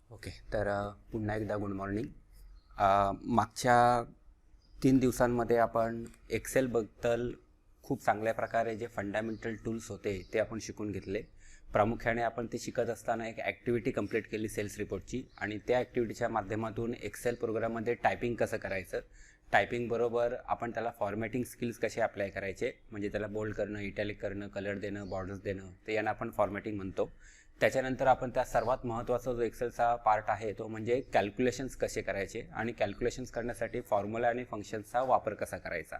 Okay. तर पुन्हा एकदा गुड मॉर्निंग. मागच्या 3 दिवसांमध्ये आपण एक्सेलबद्दल खूप चांगल्या प्रकारे जे फंडामेंटल टूल्स होते ते आपण शिकून घेतले. प्रामुख्याने आपण ते शिकत असताना एक ॲक्टिव्हिटी कंप्लीट केली सेल्स रिपोर्टची, आणि त्या ॲक्टिव्हिटीच्या माध्यमातून एक्सेल प्रोग्राममध्ये टायपिंग कसं करायचं, टायपिंगबरोबर आपण त्याला फॉर्मॅटिंग स्किल्स कसे अप्लाय करायचे, म्हणजे त्याला बोल्ड करणं, इटॅलिक करणं, कलर देणं, बॉर्डर्स देणं, ते यांना आपण फॉर्मॅटिंग म्हणतो. त्याच्यानंतर आपण त्या सर्वात महत्त्वाचा जो एक्सेलचा पार्ट आहे तो म्हणजे कॅल्क्युलेशन्स कसे करायचे आणि कॅल्क्युलेशन्स करण्यासाठी फॉर्म्युला आणि फंक्शन्सचा वापर कसा करायचा,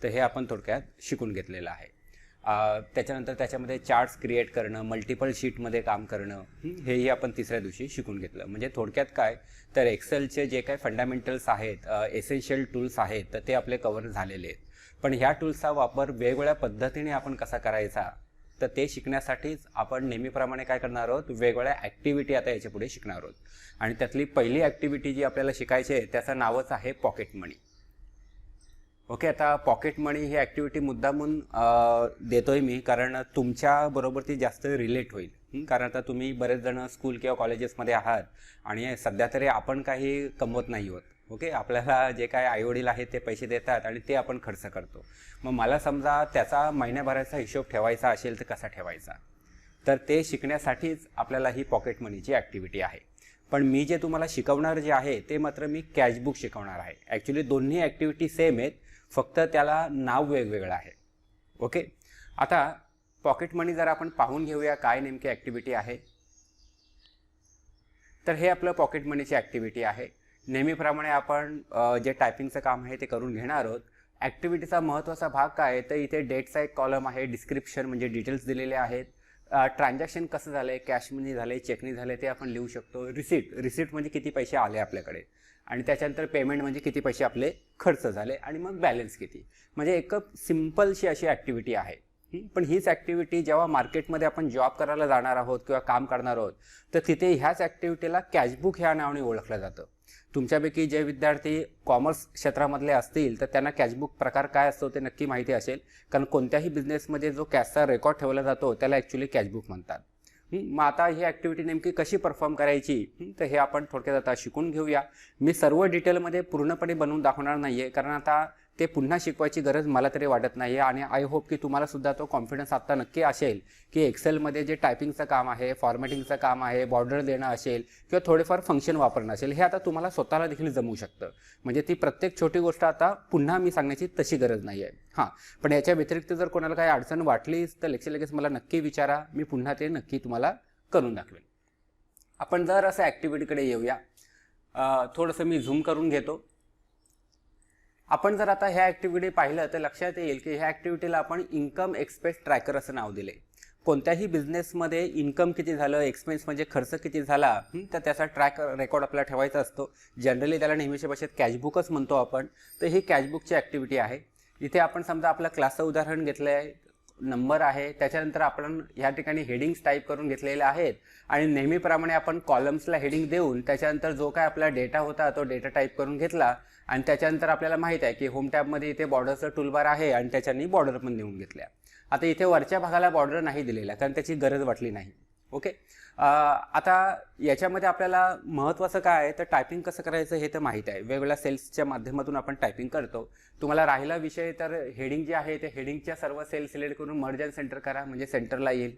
तर हे आपण थोडक्यात शिकून घेतलेलं आहे. त्याच्यानंतर त्याच्यामध्ये चार्ट्स क्रिएट करणं, मल्टिपल शीटमध्ये काम करणं, हेही आपण तिसऱ्या दिवशी शिकून घेतलं. म्हणजे थोडक्यात काय, तर एक्सेलचे जे काही फंडामेंटल्स आहेत, एसेन्शियल टूल्स आहेत, तर ते आपले कव्हर झालेले आहेत. पण ह्या टूल्सचा वापर वेगवेगळ्या पद्धतीने आपण कसा करायचा, तर ते शिकण्यासाठीच आपण नेहमीप्रमाणे काय करणार आहोत, वेगवेगळ्या ॲक्टिव्हिटी आता याच्या पुढे शिकणार आहोत. आणि त्यातली पहिली ॲक्टिव्हिटी जी आपल्याला शिकायची आहे त्याचं नावच आहे पॉकेट मनी. ओके. आता पॉकेट मनी ही ॲक्टिव्हिटी मुद्दामून देतोय मी, कारण तुमच्याबरोबर ती जास्त रिलेट होईल. कारण आता तुम्ही बरेच जण स्कूल किंवा कॉलेजेसमध्ये आहात आणि सध्या तरी आपण काही कमवत नाही आहोत. ओके. आपल्याला जे काय आईवडील आहेत ते पैसे देतात आणि ते आपण खर्च करतो. मग मला समजा त्याचा महिन्याभराचा हिशोब ठेवायचा असेल तर कसा ठेवायचा, तर ते शिकण्यासाठीच आपल्याला ही पॉकेट मनीची ॲक्टिव्हिटी आहे. पण मी जे तुम्हाला शिकवणार जे आहे ते मात्र मी कॅशबुक शिकवणार आहे. ॲक्च्युली दोन्ही ॲक्टिव्हिटी सेम आहेत, फक्त त्याला नाव वेगवेगळं आहे. ओके. आता पॉकेट मनी जर आपण पाहून घेऊया काय नेमकी ॲक्टिव्हिटी आहे. तर हे आपलं पॉकेट मनीची ॲक्टिव्हिटी आहे. नेहमीप्रमाणे आपण जे टायपिंगचं काम आहे ते करून घेणार आहोत. ॲक्टिव्हिटीचा महत्त्वाचा भाग काय आहे, तर इथे डेटचा एक कॉलम आहे, डिस्क्रिप्शन म्हणजे डिटेल्स दिलेले आहेत, ट्रान्झॅक्शन कसं झालं आहे, कॅश मनी झालं आहे, चेकनी झालं आहे ते आपण लिहू शकतो, रिसिप्ट म्हणजे किती पैसे आले आपल्याकडे, आणि त्याच्यानंतर पेमेंट म्हणजे किती पैसे आपले खर्च झाले, आणि मग बॅलन्स किती. म्हणजे एक सिम्पलशी अशी ॲक्टिव्हिटी आहे. पण हीच ॲक्टिव्हिटी जेव्हा मार्केटमध्ये आपण जॉब करायला जाणार आहोत किंवा काम करणार आहोत, तर तिथे ह्याच ॲक्टिव्हिटीला कॅशबुक ह्या नावाने ओळखलं जातं. तुमच्यापैकी जे विद्यार्थी कॉमर्स क्षेत्रामधले असतील तर त्यांना कॅशबुक प्रकार काय असतो ते नक्की माहिती असेल, कारण कोणत्याही बिझनेसमध्ये जो कॅशचा रेकॉर्ड ठेवला जातो त्याला ॲक्च्युली कॅशबुक म्हणतात. मग आता ही ॲक्टिव्हिटी नेमकी कशी परफॉर्म करायची, तर हे आपण थोडक्यात आता शिकून घेऊया. मी सर्व डिटेलमध्ये पूर्णपणे बनवून दाखवणार नाही आहे, कारण आता ते पुन्हा शिकवायची गरज मला तरी वाटत नाही आहे. आणि आय होप की तुम्हाला सुद्धा तो कॉन्फिडन्स आत्ता नक्की असेल की एक्सेलमध्ये जे टायपिंगचं काम आहे, फॉर्मॅटिंगचं काम आहे, बॉर्डर देणं असेल किंवा थोडेफार फंक्शन वापरणं असेल, हे आता तुम्हाला स्वतःला देखील जमू शकतं. म्हणजे ती प्रत्येक छोटी गोष्ट आता पुन्हा मी सांगण्याची तशी गरज नाही आहे. हां, पण याच्या व्यतिरिक्त जर कोणाला काही अडचण वाटलीच तर लगेच मला नक्की विचारा, मी पुन्हा ते नक्की तुम्हाला करून दाखवेल. आपण जर असं ॲक्टिव्हिटीकडे येऊया, थोडंसं मी झूम करून घेतो. आपण जर आता ह्या ॲक्टिव्हिटी पाहिलं तर लक्षात येईल की ह्या ॲक्टिव्हिटीला आपण इन्कम एक्सपेन्स ट्रॅकर असं नाव दिले. कोणत्याही बिझनेसमध्ये इन्कम किती झालं, एक्सपेन्स म्हणजे खर्च किती झाला, तर त्याचा ट्रॅक रेकॉर्ड आपल्याला ठेवायचा असतो. जनरली त्याला नेहमीच्या भाषेत कॅशबुकच म्हणतो आपण. तर ही कॅशबुकची ॲक्टिव्हिटी आहे. इथे आपण समजा आपल्या क्लासचं उदाहरण घेतलं आहे, नंबर आहे, त्याच्यानंतर आपण ह्या ठिकाणी हेडिंग्स टाईप करून घेतलेले आहेत, आणि नेहमीप्रमाणे आपण कॉलम्सला हेडिंग देऊन त्याच्यानंतर जो काय आपला डेटा होता तो डेटा टाईप करून घेतला, आणि त्याच्यानंतर आपल्याला माहीत आहे की होम टॅबमध्ये इथे बॉर्डरचं टूलबार आहे आणि त्याच्यानी बॉर्डर पण देऊन घेतल्या. आता इथे वरच्या भागाला बॉर्डर नाही दिलेला कारण त्याची गरज वाटली नाही. ओके. आता याच्यामध्ये आपल्याला महत्त्वाचं काय आहे, तर टायपिंग कसं करायचं हे तर माहीत आहे. वेगवेगळ्या सेल्सच्या माध्यमातून आपण टायपिंग करतो. तुम्हाला राहिला विषय तर हेडिंग जे आहे ते हेडिंगच्या सर्व सेल सिलेक्ट करून मर्ज अँड सेंटर करा, म्हणजे सेंटरला येईल.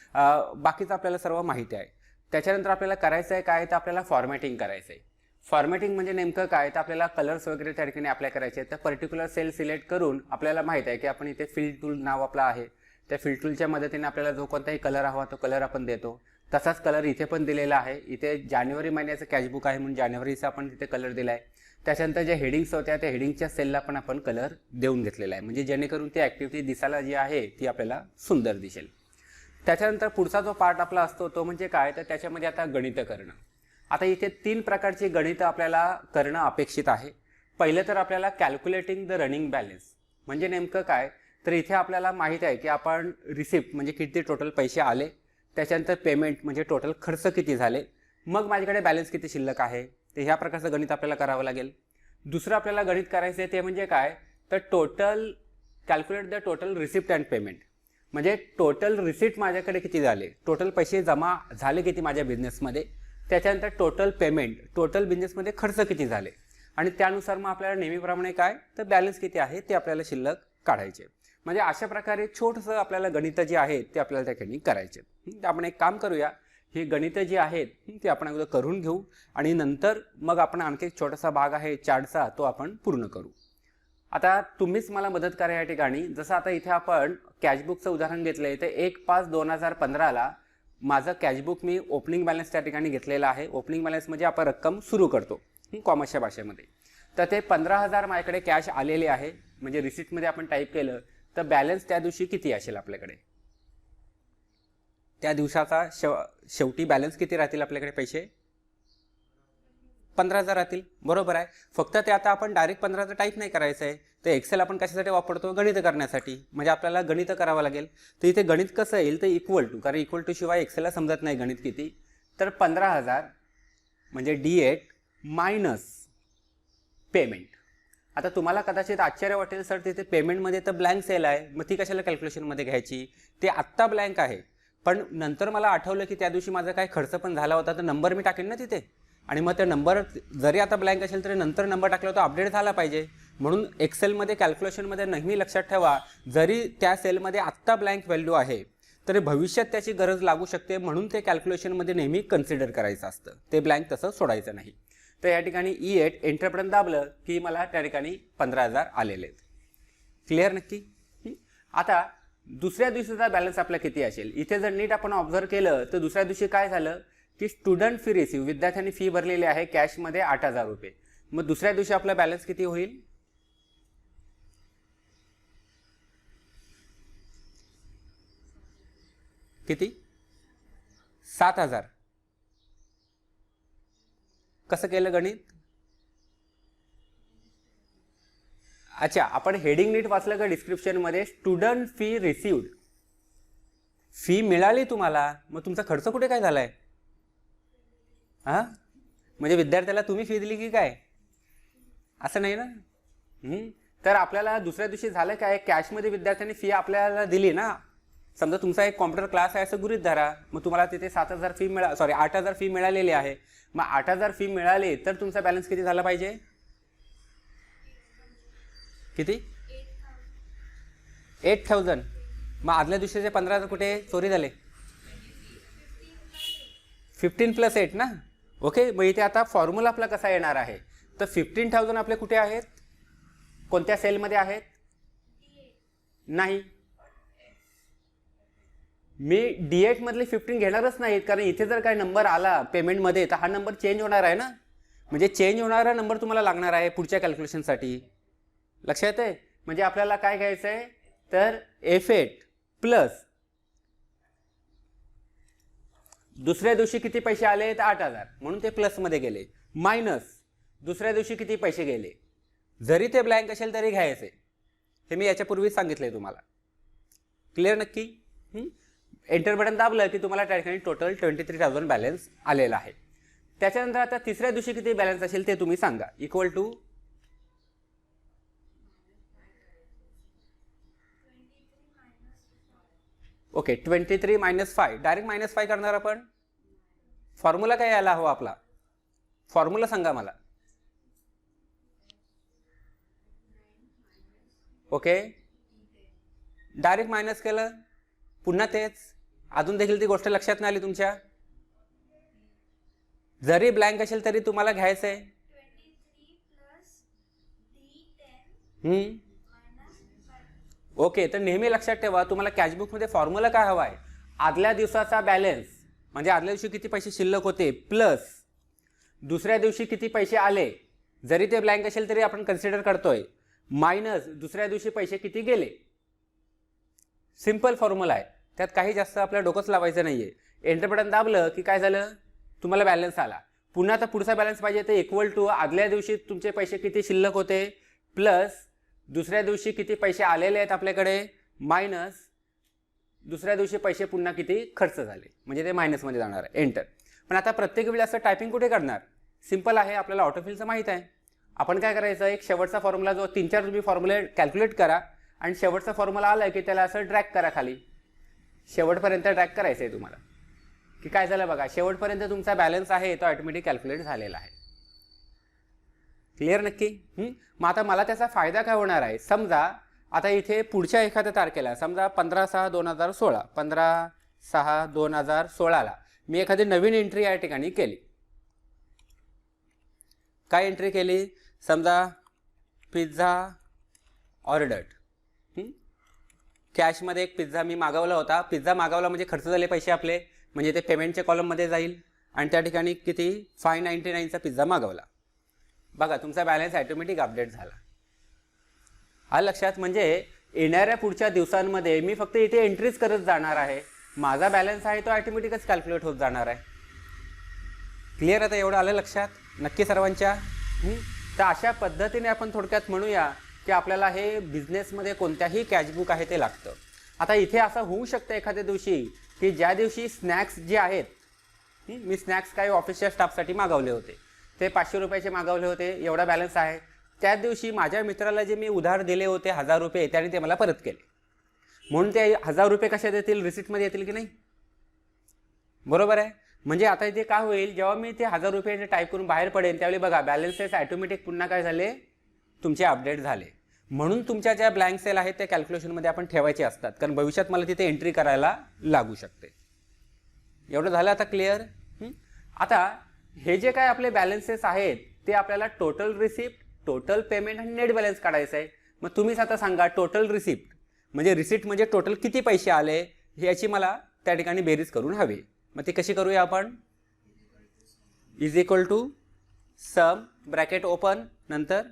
बाकीचं आपल्याला सर्व माहिती आहे. त्याच्यानंतर आपल्याला करायचं आहे काय, तर आपल्याला फॉर्मॅटिंग करायचं आहे. फॉर्मॅटिंग म्हणजे नेमकं काय, तर आपल्याला कलर्स वगैरे त्या ठिकाणी अप्लाय करायचे आहेत. तर पर्टिक्युलर सेल सिलेक्ट करून आपल्याला माहीत आहे की आपण इथे फिल टूल नाव आपलं आहे, त्या फिल टूलच्या मदतीने आपल्याला जो कोणताही कलर हवा तो कलर आपण देतो. तसाच कलर इथे पण दिलेला आहे. इथे जानेवारी महिन्याचं कॅशबुक आहे म्हणून जानेवारीचा आपण तिथे कलर दिला आहे. त्याच्यानंतर जे हेडिंग्स होत्या त्या हेडिंगच्या सेलला पण आपण कलर देऊन घेतलेला आहे, म्हणजे जेणेकरून ती ॲक्टिव्हिटी दिसायला जी आहे ती आपल्याला सुंदर दिसेल. त्याच्यानंतर पुढचा जो पार्ट आपला असतो तो म्हणजे काय, तर त्याच्यामध्ये आता गणितं करणं. आता इथे 3 प्रकारची गणितं आपल्याला करणं अपेक्षित आहे. पहिलं तर आपल्याला कॅल्क्युलेटिंग द रनिंग बॅलन्स म्हणजे नेमकं काय, तर इथे आपल्याला माहीत आहे की आपण रिसिप्ट म्हणजे किती टोटल पैसे आले, त्याच्यानंतर पेमेंट म्हणजे टोटल खर्च किती झाले, मग माझ्याकडे बॅलन्स किती शिल्लक आहे, तर ह्या प्रकारचं गणित आपल्याला करावं लागेल. दुसरं आपल्याला गणित करायचं आहे ते म्हणजे काय, तर total calculate the total receipt and payment, म्हणजे टोटल रिसिप्ट माझ्याकडे किती झाले, टोटल पैसे जमा झाले किती माझ्या बिझनेसमध्ये, त्याच्यानंतर टोटल पेमेंट, टोटल बिझनेसमध्ये खर्च किती झाले, आणि त्यानुसार मग आपल्याला नेहमीप्रमाणे काय तर बॅलन्स किती आहे ते आपल्याला शिल्लक काढायचे. म्हणजे अशा प्रकारे छोटंसं आपल्याला गणितं जी आहेत ते आपल्याला त्या ठिकाणी करायचे. तर आपण एक काम करूया, ही गणितं जी आहेत ती आपण अगोदर करून घेऊ आणि नंतर मग आपण आणखी एक छोटासा भाग आहे चार्टचा तो आपण पूर्ण करू. आता तुम्हीच मला मदत करा या ठिकाणी. जसं आता इथे आपण कॅशबुकचं उदाहरण घेतलं आहे, तर 1/5/2015ला माझं कॅशबुक मी ओपनिंग बॅलन्स त्या ठिकाणी घेतलेला आहे. ओपनिंग बॅलन्स म्हणजे आपण रक्कम सुरू करतो कॉमर्सच्या भाषेमध्ये. तर ते 15,000 माझ्याकडे कॅश आलेले आहे. म्हणजे रिसिप्टमध्ये आपण टाईप केलं तर बॅलन्स त्या दिवशी किती असेल आपल्याकडे, त्या दिवसाचा शेवटी बॅलन्स किती राहतील आपल्याकडे पैसे 15,000 राहतील. बरोबर आहे. फक्त ते आता आपण डायरेक्ट 15,000 टाईप नाही करायचं आहे. तर एक्सेल आपण कशासाठी वापरतो, गणित करण्यासाठी. म्हणजे आपल्याला गणित करावं लागेल. तर इथे गणित कसं येईल तर इक्वल टू, कारण इक्वल टू शिवाय एक्सेलला समजत नाही गणित किती. तर 15,000 म्हणजे D8 मायनस पेमेंट. आता तुम्हाला कदाचित आश्चर्य वाटेल सर तिथे पेमेंटमध्ये तर ब्लँक सेल आहे, मग ती कशाला कॅल्क्युलेशनमध्ये घ्यायची, ते आत्ता ब्लँक आहे. पण नंतर मला आठवलं की त्या दिवशी माझा काय खर्च पण झाला होता, तर नंबर मी टाकेन ना तिथे. आणि मग ते नंबर जरी आता ब्लँक असेल तरी नंतर नंबर टाकला तर अपडेट झाला पाहिजे. म्हणून एक्सेलमध्ये कॅल्क्युलेशनमध्ये नेहमी लक्षात ठेवा, जरी त्या सेलमध्ये आत्ता ब्लँक व्हॅल्यू आहे तरी भविष्यात त्याची गरज लागू शकते, म्हणून ते कॅल्क्युलेशनमध्ये नेहमी कन्सिडर करायचं असतं. ते ब्लँक तसं सोडायचं नाही. तर या ठिकाणी E8 एंटरपर्यंत दाबलं की मला त्या ठिकाणी 15,000 आलेले आहेत. क्लिअर नक्की. आता दुसऱ्या दिवशीचा बॅलन्स आपला किती असेल, इथे जर नीट आपण ऑब्झर्व केलं तर दुसऱ्या दिवशी काय झालं की स्टुडंट फी रिसीव, विद्यार्थ्यांनी फी भरलेली आहे कॅशमध्ये 8,000 रुपये. मग दुसऱ्या दिवशी आपला बॅलन्स किती होईल, किती 7,000. कसं केलं गणित, अच्छा आपण हेडिंग नीट वाचलं का डिस्क्रिप्शनमध्ये, स्टुडंट फी रिसीव्ड, फी मिळाली तुम्हाला, मग तुमचा खर्च कुठे काय झालाय, म्हणजे विद्यार्थ्याला तुम्ही फी दिली की काय, असं नाही ना. तर आपल्याला दुसऱ्या दिवशी झालं काय, कॅशमध्ये विद्यार्थ्यांनी फी आपल्याला दिली ना. समजा तुमचा एक कॉम्प्युटर क्लास आहे असं गृहीत धरा, मग तुम्हाला तिथे 7,000 फी 8,000 फी मिळालेली आहे. मग 8,000 फी मिळाली तर तुमचा बॅलन्स किती झाला पाहिजे, किती 8,000. मग आदल्या दिवशीचे 15,000 कुठे चोरी झाले, 15 + 8 ना. ओके. मग इथे आता फॉर्म्युला आपला कसा येणार आहे, तर 15,000 आपले कुठे आहेत, कोणत्या सेलमध्ये आहेत, नाही मी D8 मधले 15 घेणारच नाहीत, कारण इथे जर काय नंबर आला पेमेंटमध्ये तर हा नंबर चेंज होणार आहे ना. म्हणजे चेंज होणारा नंबर तुम्हाला लागणार आहे पुढच्या कॅल्क्युलेशनसाठी. लक्षात आहे. म्हणजे आपल्याला काय घ्यायचं आहे तर F8 प्लस दुसऱ्या दिवशी किती पैसे आले तर 8,000, म्हणून ते प्लसमध्ये गेले, मायनस दुसऱ्या दिवशी किती पैसे गेले, जरी ते ब्लँक असेल तरी घ्यायचे. हे मी याच्यापूर्वीच सांगितलंय तुम्हाला. क्लिअर नक्की. एंटर बटन दाबलं की तुम्हाला त्या ठिकाणी टोटल 23,000 बॅलन्स आलेला आहे. त्याच्यानंतर आता तिसऱ्या दिवशी किती बॅलन्स असेल ते तुम्ही सांगा. इक्वल टू ओके 23 - 5, डायरेक्ट -5 करणार आपण. फॉर्म्युला काय यायला हवा आपला, फॉर्म्युला सांगा मला. ओके डायरेक्ट मायनस केलं, पुन्हा तेच, अजून देखील ती गोष्ट लक्षात नाही आली तुमच्या. जरी ब्लँक असेल तरी तुम्हाला घ्यायचंय. 23 + ओके. तर नेहमी लक्षात ठेवा तुम्हाला कॅशबुकमध्ये फॉर्म्युला काय हवा आहे, आदल्या दिवसाचा बॅलन्स म्हणजे आदल्या दिवशी किती पैसे शिल्लक होते प्लस दुसऱ्या दिवशी किती पैसे आले, जरी ते ब्लँक असेल तरी आपण कन्सिडर करतोय, मायनस दुसऱ्या दिवशी पैसे किती गेले. सिंपल फॉर्म्युला आहे, त्यात काही जास्त आपल्या डोकंच लावायचं नाहीये. एंटर बटन दाबलं की काय झालं, तुम्हाला बॅलन्स आला. पुन्हा आता पुढचा बॅलन्स पाहिजे तर इक्वल टू आदल्या दिवशी तुमचे पैसे किती शिल्लक होते प्लस दुसऱ्या दिवशी किती पैसे आलेले आहेत आपल्याकडे, मायनस दुसऱ्या दिवशी पैसे पुन्हा किती खर्च झाले, म्हणजे ते मायनसमध्ये जाणार आहे. एंटर. पण आता प्रत्येक वेळी असं टायपिंग कुठे करणार, सिंपल आहे, आपल्याला ऑटोफिलचं माहीत आहे. आपण काय करायचं, एक शेवटचा फॉर्म्युला जो 3-4 तुम्ही फॉर्म्युले कॅल्क्युलेट करा आणि शेवटचा फॉर्म्युला आला की त्याला असं ड्रॅग करा खाली, शेवटपर्यंत ड्रॅग करायचं आहे तुम्हाला. की काय झालं बघा, शेवटपर्यंत तुमचा बॅलन्स आहे तो ऑटोमॅटिक कॅल्क्युलेट झालेला आहे. क्लिअर नक्की? मग आता मला त्याचा फायदा काय होणार आहे, समजा आता इथे पुढच्या एखाद्या तारखेला समजा 15/6/2016 15/6/2016ला मी एखादी नवीन एंट्री या ठिकाणी केली. काय एंट्री केली, समजा पिझ्झा ऑर्डर्ड, कॅशमध्ये एक पिझ्झा मी मागवला होता. पिझ्झा मागवला म्हणजे खर्च झाले पैसे आपले, म्हणजे ते पेमेंटच्या कॉलममध्ये जाईल आणि त्या ठिकाणी किती 599चा पिझ्झा मागवला. बघा तुमचा बॅलन्स ऑटोमॅटिक अपडेट झाला. हा लक्षात, म्हणजे येणाऱ्या पुढच्या दिवसांमध्ये मी फक्त इथे एंट्रीज करत जाणार आहे, माझा बॅलन्स आहे तो ऑटोमॅटिकच कॅल्क्युलेट होत जाणार आहे. क्लिअर? आता एवढं आलं लक्षात नक्की सर्वांच्या? तर अशा पद्धतीने आपण थोडक्यात म्हणूया की आपल्याला हे बिझनेसमध्ये कोणत्याही कॅशबुक आहे ते लागतं. आता इथे असं होऊ शकतं एखाद्या दिवशी की ज्या दिवशी स्नॅक्स जे आहेत, मी स्नॅक्स काही ऑफिसच्या स्टाफसाठी मागवले होते, ते 500 रुपयाचे मागवले होते, एवढा बॅलन्स आहे. त्याच दिवशी माझ्या मित्राला जे मी उधार दिले होते 1000 रुपये, त्याने ते मला परत केले, म्हणून ते 1000 रुपये कशात येतील, रिसिप्टमध्ये येतील की नाही? बरोबर आहे. म्हणजे आता इथे काय होईल, जेव्हा मी ते 1000 रुपये टाईप करून बाहेर पडेल त्यावेळी बघा बॅलन्सेस ऑटोमॅटिक पुन्हा काय झाले, तुमचे अपडेट झाले. म्हणून तुमच्या ज्या ब्लँक सेल आहेत त्या कॅल्क्युलेशनमध्ये आपण ठेवायचे असतात, कारण भविष्यात मला तिथे एंट्री करायला लागू शकते. एवढं झालं आता क्लिअर? आता हे जे काय आपले बॅलन्सेस आहेत ते आपल्याला टोटल रिसिप्ट, टोटल पेमेंट आणि नेट बॅलन्स काढायचं आहे. मग तुम्हीच आता सांगा, टोटल रिसिप्ट म्हणजे टोटल किती पैसे आले याची मला त्या ठिकाणी बेरीज करून हवी. मग ती कशी करूया आपण, is equal to some bracket open, नंतर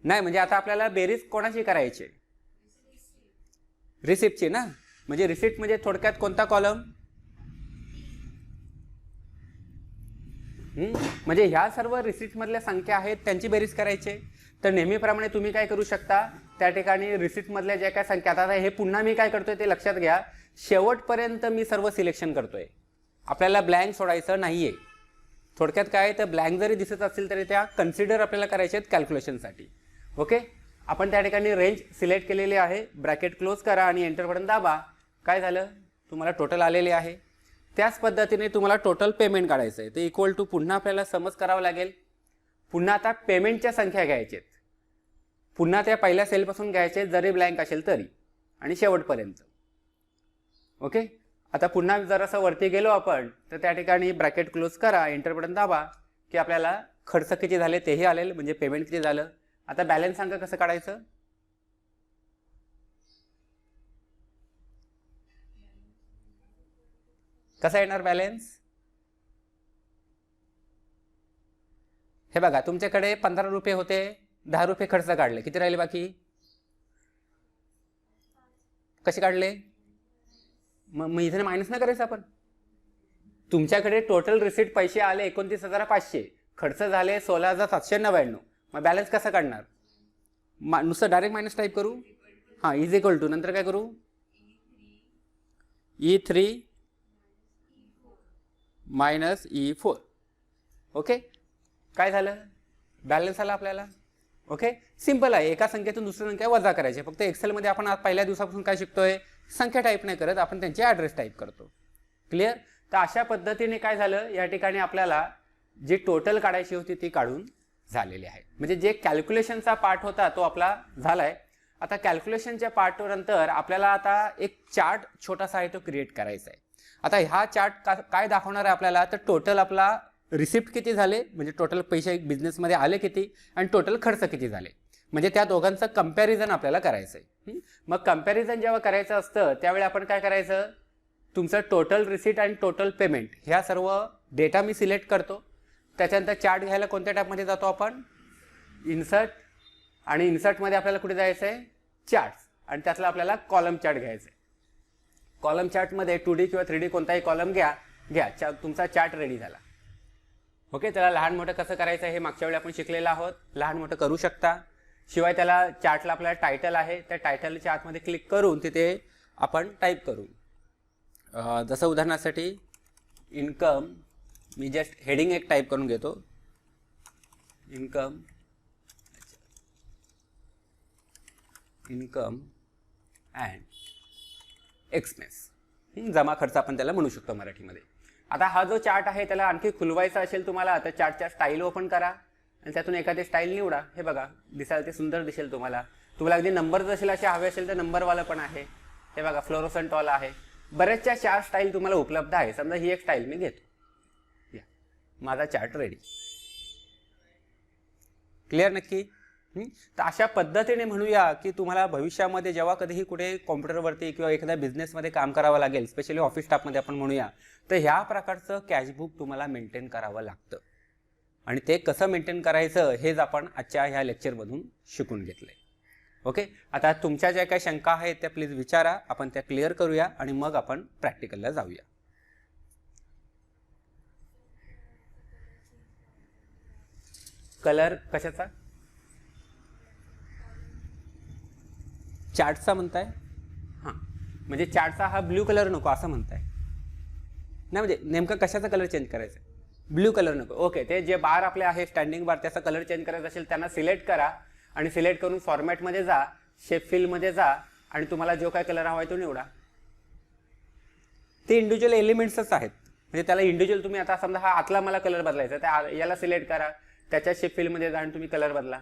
नाही म्हणजे आता आपल्याला बेरीज कोणाची करायची, रिसिप्टची ना. म्हणजे रिसिप्ट म्हणजे थोडक्यात कोणता कॉलम, म्हणजे ह्या सर्व रिसिप्टमधल्या संख्या आहेत त्यांची बेरीज करायची. तर नेहमीप्रमाणे तुम्ही काय करू शकता, त्या ठिकाणी रिसिप्टमधल्या ज्या काय संख्या, आता हे पुन्हा मी काय करतोय ते लक्षात घ्या, शेवटपर्यंत मी सर्व सिलेक्शन करतोय, आपल्याला ब्लँक सोडायचं नाहीये. थोडक्यात काय, तर ब्लँक जरी दिसत असतील तरी त्या कन्सिडर आपल्याला करायचे आहेत कॅल्क्युलेशनसाठी. ओके, आपण त्या ठिकाणी रेंज सिलेक्ट केलेली आहे, ब्रॅकेट क्लोज करा आणि एंटर बटन दाबा. काय झालं, तुम्हाला टोटल आलेले आहे. त्याच पद्धतीने तुम्हाला टोटल पेमेंट काढायचं आहे, ते इक्वल टू पुन्हा आपल्याला समज करावं लागेल. पुन्हा आता पेमेंटच्या संख्या घ्यायच्या आहेत, पुन्हा त्या पहिल्या सेलपासून घ्यायचे जरी ब्लँक असेल तरी, आणि शेवटपर्यंत. ओके, आता पुन्हा जरासं वरती गेलो आपण तर त्या ठिकाणी ब्रॅकेट क्लोज करा, एंटर बटन दाबा की आपल्याला खर्च किती झाले तेही आलेल, म्हणजे पेमेंट किती झालं. आता बॅलन्स सांगा कसं काढायचं, कसा येणार बॅलन्स. हे बघा तुमच्याकडे 15 रुपये होते, 10 रुपये खर्च काढले, किती राहिले बाकी, कसे काढले. मग इथे मायनस नाही करायचं आपण. तुमच्याकडे टोटल रिसिप्ट पैसे आले 29,500, खर्च झाले 16,799, मग बॅलन्स कसा काढणार, नुसतं डायरेक्ट मायनस टाईप करू. हां, इज इक्वल टू नंतर काय करू, E3 मायनस E4. ओके, काय झालं, बॅलन्स आला आपल्याला. ओके, सिंपल आहे, एका संख्येतून दुसऱ्या संख्या वजा करायची. फक्त एक्सेलमध्ये आपण आज पहिल्या दिवसापासून काय शिकतोय, संख्या टाईप नाही करत, आपण त्यांची ॲड्रेस टाईप करतो. क्लिअर? तर अशा पद्धतीने काय झालं, या ठिकाणी आपल्याला जी टोटल काढायची होती ती काढून झालेली आहे. म्हणजे जे कॅल्क्युलेशनचा पार्ट होता तो आपला झालाय. आता कॅल्क्युलेशनच्या पार्टनंतर आपल्याला आता एक चार्ट छोटासा आहे तो क्रिएट करायचा आहे. आता हा चार्ट काय दाखवणार आहे आपल्याला, तर टोटल आपला रिसिप्ट किती झाले, म्हणजे टोटल पैसे बिझनेसमध्ये आले किती, आणि टोटल खर्च किती झाले, म्हणजे त्या दोघांचं कंपॅरिझन आपल्याला करायचं आहे. मग कंपॅरिझन जेव्हा करायचं असतं त्यावेळी आपण काय करायचं, तुमचं टोटल रिसिप्ट आणि टोटल पेमेंट ह्या सर्व डेटा मी सिलेक्ट करतो. त्याच्यानंतर चार्ट घ्यायला कोणत्या टॅबमध्ये जातो आपण, इन्सर्ट, आणि इन्सर्टमध्ये आपल्याला कुठे जायचं आहे, चार्ट्स, आणि त्यातला आपल्याला कॉलम चार्ट घ्यायचा आहे. कॉलम चार्टमध्ये 2D किंवा 3D कोणताही कॉलम घ्या, तुमचा चार्ट रेडी झाला. ओके, त्याला लहान मोठं कसं करायचं हे मागच्या वेळी आपण शिकलेलं आहोत, लहान मोठं करू शकता. शिवाय त्याला चार्टला आपल्याला टायटल आहे, त्या टायटलच्या आतमध्ये क्लिक करून तिथे आपण टाईप करू. जसं उदाहरणासाठी इन्कम, मी जस्ट हेडिंग एक टाईप करून घेतो, इन्कम. इन्कम अँड एक्सपेन्स, जमा खर्च आपण त्याला म्हणू शकतो मराठीमध्ये. आता हा जो चार्ट आहे त्याला आणखी खुलवायचा असेल तुम्हाला तर चार्टच्या स्टाईल ओपन करा आणि त्यातून एखादी स्टाईल निवडा. हे बघा दिसायला ते सुंदर दिसेल तुम्हाला. तुम्हाला अगदी नंबर जसे असे हवे असेल तर नंबरवाला पण आहे. हे बघा फ्लोरोसंटवाला आहे. बऱ्याचशा 4 स्टाईल तुम्हाला उपलब्ध आहे. समजा ही एक स्टाईल मी घेतो. या माझा चार्ट रेडी. क्लिअर नक्की. तर अशा पद्धतीने म्हणूया की तुम्हाला भविष्यामध्ये जेव्हा कधीही कुठे कॉम्प्युटरवरती किंवा एखाद्या बिझनेसमध्ये काम करावं लागेल, स्पेशली ऑफिस स्टाफमध्ये आपण म्हणूया, तर ह्या प्रकारचं कॅशबुक तुम्हाला मेंटेन करावं लागतं. आणि ते कसं मेंटेन करायचं हेच आपण आजच्या ह्या लेक्चरमधून शिकून घेतलंय. ओके, आता तुमच्या ज्या काही शंका आहेत त्या प्लीज विचारा, आपण त्या क्लिअर करूया आणि मग आपण प्रॅक्टिकलला जाऊया. कलर कशाचा? चार्टचा म्हणताय? हां, म्हणजे चार्टचा हा ब्ल्यू कलर नको असं म्हणताय नाही? म्हणजे नेमका कशाचा कलर चेंज करायचा? ब्ल्यू कलर नको. ओके, ते जे बार आपले आहे स्टँडिंग बार त्याचा कलर चेंज करायचा असेल त्यांना सिलेक्ट करा आणि सिलेक्ट करून फॉर्मॅटमध्ये जा, शेप फिलमध्ये जा आणि तुम्हाला जो काय कलर हवा आहे तो निवडा. ते इंडिव्हिज्युअल एलिमेंट्सच आहेत. म्हणजे त्याला इंडिव्हिज्युअल तुम्ही आता समजा हा आतला मला कलर बदलायचा त्या याला सिलेक्ट करा, त्याच्या शेप फिलमध्ये जा आणि तुम्ही कलर बदला.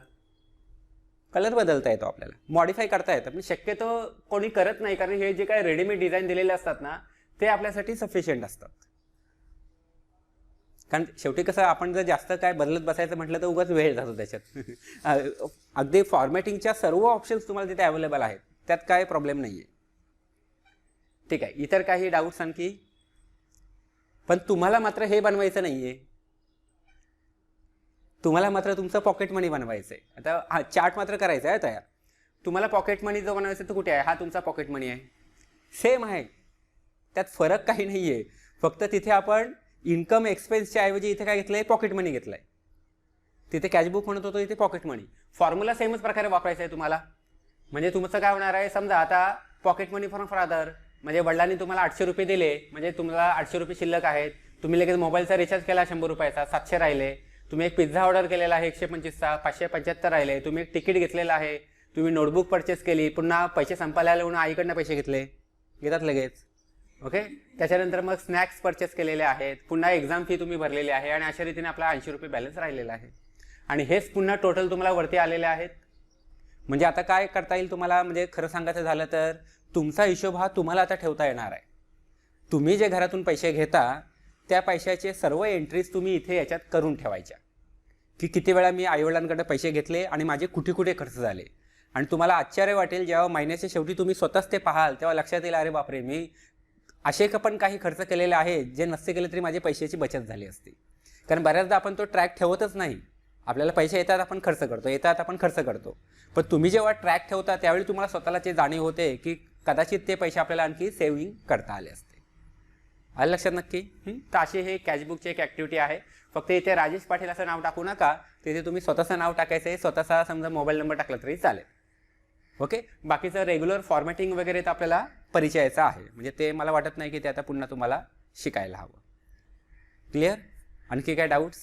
कलर बदलता येतो आपल्याला, मॉडिफाय करता येतं. पण शक्यतो कोणी करत नाही कारण हे जे काही रेडीमेड डिझाईन दिलेले असतात ना ते आपल्यासाठी सफिशियंट असतात. कारण शेवटी कसं आपण जर जास्त काय बदलत बसायचं म्हटलं तर उगाच वेळ जातो त्याच्यात. अगदी फॉर्मॅटिंगच्या सर्व ऑप्शन्स तुम्हाला तिथे अवेलेबल आहेत, त्यात काय प्रॉब्लेम नाही आहे. ठीक आहे, इतर काही डाऊट्स आणखी? पण तुम्हाला मात्र हे बनवायचं नाही आहे, तुम्हाला मात्र तुमचं पॉकेट मनी बनवायचं आहे. आता हा चार्ट मात्र करायचा आहे तयार. तुम्हाला पॉकेट मनी जो बनवायचा तो कुठे आहे? हा तुमचा पॉकेट मनी आहे, सेम आहे, त्यात फरक काही नाही आहे. फक्त तिथे आपण इन्कम एक्सपेन्सच्या ऐवजी इथे काय घेतलंय? पॉकेट मनी घेतलाय. तिथे कॅशबुक म्हणत होतो, इथे पॉकेट मनी. फॉर्म्युला सेमच प्रकारे वापरायचा आहे तुम्हाला. म्हणजे तुमचं काय होणार आहे, समजा आता पॉकेट मनी फॉर फादर म्हणजे वडिलांनी तुम्हाला 800 रुपये दिले, म्हणजे तुम्हाला 800 रुपये शिल्लक आहेत. तुम्ही लगेच मोबाईलचा रिचार्ज केला 100 रुपयाचा, 700 राहिले. तुम्ही एक पिझ्झा ऑर्डर केलेला आहे 125चा, 575 राहिले. तुम्ही एक तिकीट घेतलेलं आहे, तुम्ही नोटबुक परचेस केली, पुन्हा पैसे संपायला म्हणून आईकडनं पैसे घेतात लगेच. ओके, त्याच्यानंतर मग स्नॅक्स परचेस केलेले आहेत, पुन्हा एक्झाम फी तुम्ही भरलेली आहे आणि अशा रीतीने आपला 80 रुपये बॅलन्स राहिलेला आहे. आणि हेच पुन्हा टोटल तुम्हाला वरती आलेले आहेत. म्हणजे आता काय करता येईल तुम्हाला, म्हणजे खरं सांगायचं झालं तर तुमचा हिशोब हा तुम्हाला आता ठेवता येणार आहे. तुम्ही जे घरातून पैसे घेता त्या पैशाचे सर्व एंट्रीज तुम्ही इथे याच्यात करून ठेवायच्या, की किती वेळा मी आईवडिलांकडे पैसे घेतले आणि माझे कुठे कुठे खर्च झाले. आणि तुम्हाला आश्चर्य वाटेल जेव्हा महिन्याच्या शेवटी तुम्ही स्वतःच ते पाहाल तेव्हा लक्षात येईल, अरे बापरे, मी असे पण काही खर्च केलेले आहेत जे नसते केले तरी माझी पैशाची बचत झाली असती. कारण बऱ्याचदा आपण तो ट्रॅक ठेवतच नाही. आपल्याला पैसे येतात आपण खर्च करतो, येतात आपण खर्च करतो. पण तुम्ही जेव्हा ट्रॅक ठेवता त्यावेळी तुम्हाला स्वतःला ते जाणीव होते की कदाचित ते पैसे आपल्याला आणखी सेव्हिंग करता आले असते. आलं लक्षात नक्की? तर अशी हे कॅशबुकची एक ॲक्टिव्हिटी आहे. फक्त इथे राजेश पाटील असं नाव टाकू नका, तिथे तुम्ही स्वतःचं नाव टाकायचं आहे. स्वतःचा समजा मोबाईल नंबर टाकला तरी चालेल. ओके, बाकीचं रेग्युलर फॉर्मॅटिंग वगैरे तर आपल्याला परिचयाचं आहे, म्हणजे ते मला वाटत नाही की ते आता पुन्हा तुम्हाला शिकायला हवं. क्लिअर? आणखी काय डाऊट्स?